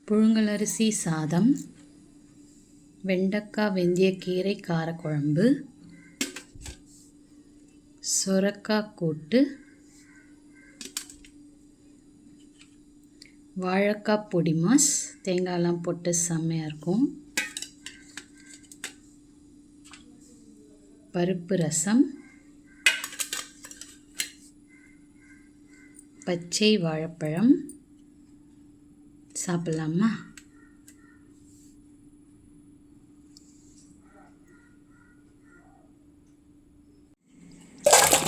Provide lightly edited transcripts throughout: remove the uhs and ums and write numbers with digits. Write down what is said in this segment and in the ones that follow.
புழுங்கலரிசி சாதம், வெண்டைக்காய் வெந்தயக்கீரை காரக்குழம்பு, சுரக்காய் கூட்டு, வாழைக்காய் பொடி மாஸ், தேங்காயெல்லாம் போட்டு செம்மையாக இருக்கும். பருப்பு ரசம், பச்சை வாழைப்பழம். சாப்பிட்லாமா?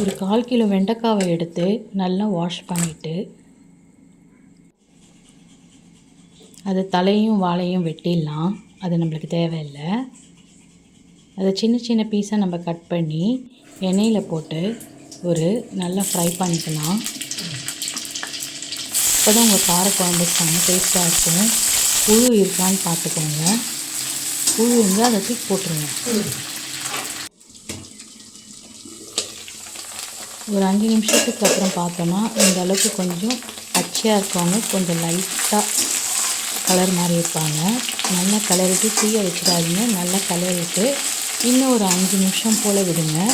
ஒரு 1/4 கிலோ வெண்டைக்காவை எடுத்து நல்லா வாஷ் பண்ணிவிட்டு அது தலையும் வாழையும் வெட்டிடலாம். அது நம்மளுக்கு தேவையில்லை. அதை சின்ன சின்ன பீஸாக நம்ம கட் பண்ணி எண்ணெயில் போட்டு ஒரு நல்லா ஃப்ரை பண்ணிக்கலாம். அப்போ தான் உங்கள் காரக்குழம்பு செம்ம டேஸ்ட்டாக இருக்கும். புழு இருக்கான்னு பார்த்துக்கோங்க. புழு இருந்தால் அதை தூக்கி போட்டுருங்க. ஒரு 5 நிமிஷத்துக்கு அப்புறம் பார்த்தோன்னா இந்த அளவுக்கு கொஞ்சம் பச்சையாக இருக்கவங்க கொஞ்சம் லைட்டாக கலர் மாதிரி இருப்பாங்க. நல்லா கலரிட்டு தீய வச்சிடாதீங்க. நல்லா கலரிட்டு இன்னும் ஒரு 5 நிமிஷம் போல் விடுங்க.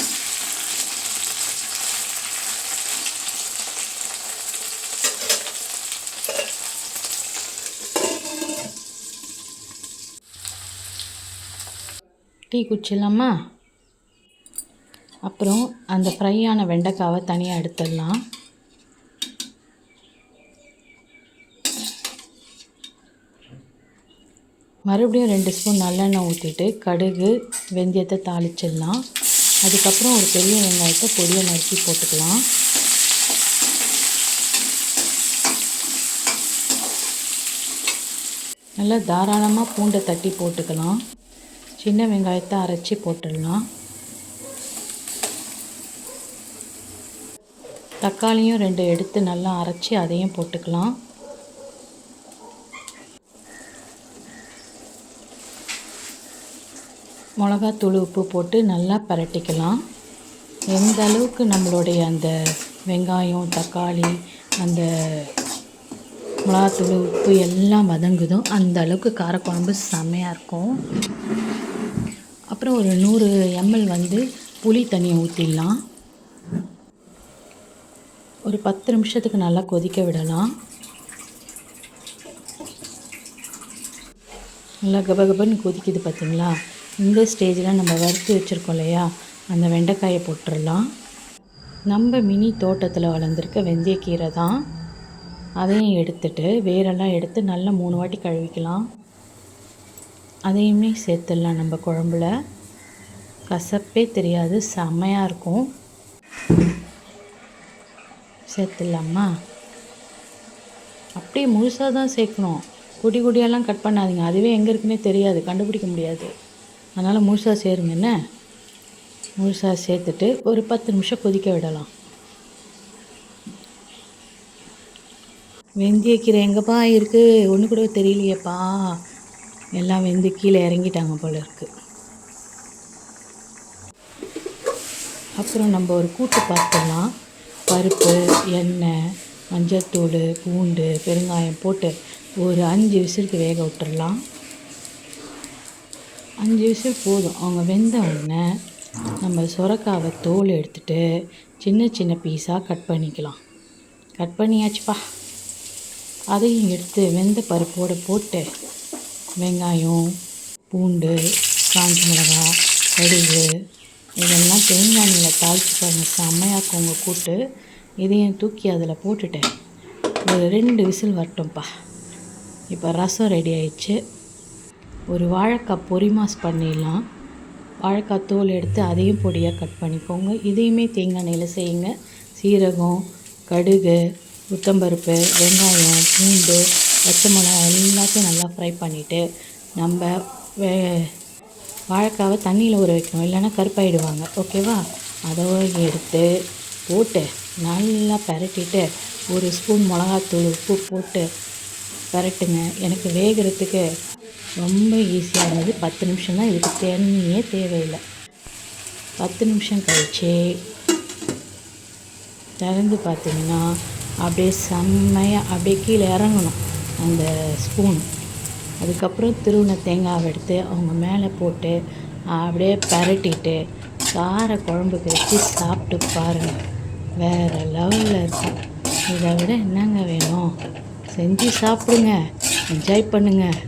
டீ குடிச்சிடலாமா? அப்புறம் அந்த ஃப்ரையான வெண்டைக்காவை தனியாக எடுத்துடலாம். மறுபடியும் 2 ஸ்பூன் நல்லெண்ணெய் ஊற்றிட்டு கடுகு வெந்தயத்தை தாளிச்சிடலாம். அதுக்கப்புறம் ஒரு பெரிய வெங்காயத்தை பொடியை நறுக்கி போட்டுக்கலாம். நல்லா தாராளமாக பூண்டை தட்டி போட்டுக்கலாம். சின்ன வெங்காயத்தை அரைச்சி போட்டுடலாம். தக்காளியும் 2 எடுத்து நல்லா அரைச்சி அதையும் போட்டுக்கலாம். மிளகாத்தூள் உப்பு போட்டு நல்லா பரட்டிக்கலாம். எந்த அளவுக்கு நம்மளுடைய அந்த வெங்காயம் தக்காளி அந்த மிளகாத்தூள் உப்பு எல்லாம் வதங்குதோ அந்த அளவுக்கு காரக்குழம்பு செம்மையாக இருக்கும். அப்புறம் ஒரு 100 ml புளி தண்ணியை ஊற்றிடலாம். ஒரு 10 நிமிஷத்துக்கு நல்லா கொதிக்க விடலாம். நல்லா கபகபன்னு கொதிக்குது பார்த்திங்களா? இந்த ஸ்டேஜில் நம்ம வறுத்து வச்சுருக்கோம் இல்லையா, அந்த வெண்டைக்காயை போட்டுடலாம். நம்ம மினி தோட்டத்தில் வளர்ந்துருக்க வெந்தயக்கீரை தான். அதையும் எடுத்துட்டு வேரெல்லாம் எடுத்து நல்லா 3 வாட்டி கழுவிக்கலாம். அதையுமே சேர்த்துடலாம் நம்ம குழம்புல. கசப்பே தெரியாது, செம்மையாக இருக்கும். சேர்த்துடலாமா? அப்படியே முழுசாக தான் சேர்க்கணும். குடி குடியெல்லாம் கட் பண்ணாதீங்க. அதுவே எங்கே இருக்குன்னே தெரியாது, கண்டுபிடிக்க முடியாது. அதனால் முழுசாக சேருங்க. என்ன முழுசாக சேர்த்துட்டு ஒரு 10 நிமிஷம் கொதிக்க விடலாம். வெந்தயக்கீரை எங்கேப்பா இருக்குது? ஒன்று கூட தெரியலையேப்பா. எல்லாம் வெந்து கீழே இறங்கிட்டாங்க போல இருக்குது. அப்புறம் நம்ம ஒரு கூட்டு பார்த்துடலாம். பருப்பு, எண்ணெய், மஞ்சள்தூள், பூண்டு, பெருங்காயம் போட்டு ஒரு 5 விசிலுக்கு வேக விட்டுடலாம். 5 விசில் போதும். அவங்க வெந்த உடனே நம்ம சுரக்காவை தோல் எடுத்துகிட்டு சின்ன சின்ன பீஸாக கட் பண்ணிக்கலாம். கட் பண்ணியாச்சுப்பா. அதையும் எடுத்து வெந்த பருப்போடு போட்டு வெங்காயம், பூண்டு, காஞ்ச மிளகாய், கடுகு இதெல்லாம் தேங்காய் எண்ணெயில் தாளித்து பாருங்க, செம்மையாக இருக்கும் உங்கள் கூட்டு. இதையும் தூக்கி அதில் போட்டுட்டேன். ஒரு 2 விசில் வரட்டும்ப்பா. இப்போ ரசம் ரெடி ஆயிடுச்சு. ஒரு வாழைக்காய் பொரி மாஸ் பண்ணிடலாம். வாழைக்காய் தோல் எடுத்து அதையும் பொடியாக கட் பண்ணிக்கோங்க. இதையுமே தேங்காய் எண்ணெயில் செய்யுங்க. சீரகம், கடுகு, உளுத்தம்பருப்பு, வெங்காயம், பூண்டு, பச்சை மிளகாய் எல்லாத்தையும் நல்லா ஃப்ரை பண்ணிவிட்டு நம்ம வாழைக்காவை தண்ணியில் ஊற வைக்கணும், இல்லைன்னா கருப்பாயிடுவாங்க. ஓகேவா? அதோடு எடுத்து போட்டு நல்லா பரட்டிட்டு 1 ஸ்பூன் மிளகாத்தூள் உப்பு போட்டு பரட்டுங்க. எனக்கு வேகிறதுக்கு ரொம்ப ஈஸியாக இருந்தது. 10 நிமிஷம் தான். இதுக்கு தண்ணியே தேவையில்லை. 10 நிமிஷம் கழித்து திறந்து பார்த்திங்கன்னா அப்படியே செம்மையாக அப்படியே கீழே இறங்கணும் அந்த ஸ்பூன். அதுக்கப்புறம் திருவின தேங்காவை எடுத்து அவங்க மேலே போட்டு அப்படியே பரட்டிட்டு கார குழம்புக்கு வச்சு சாப்பிட்டு பாருங்கள். வேறு லெவலில் இருக்கும். இதை விட என்னங்க வேணும்? செஞ்சு சாப்பிடுங்க, என்ஜாய் பண்ணுங்கள்.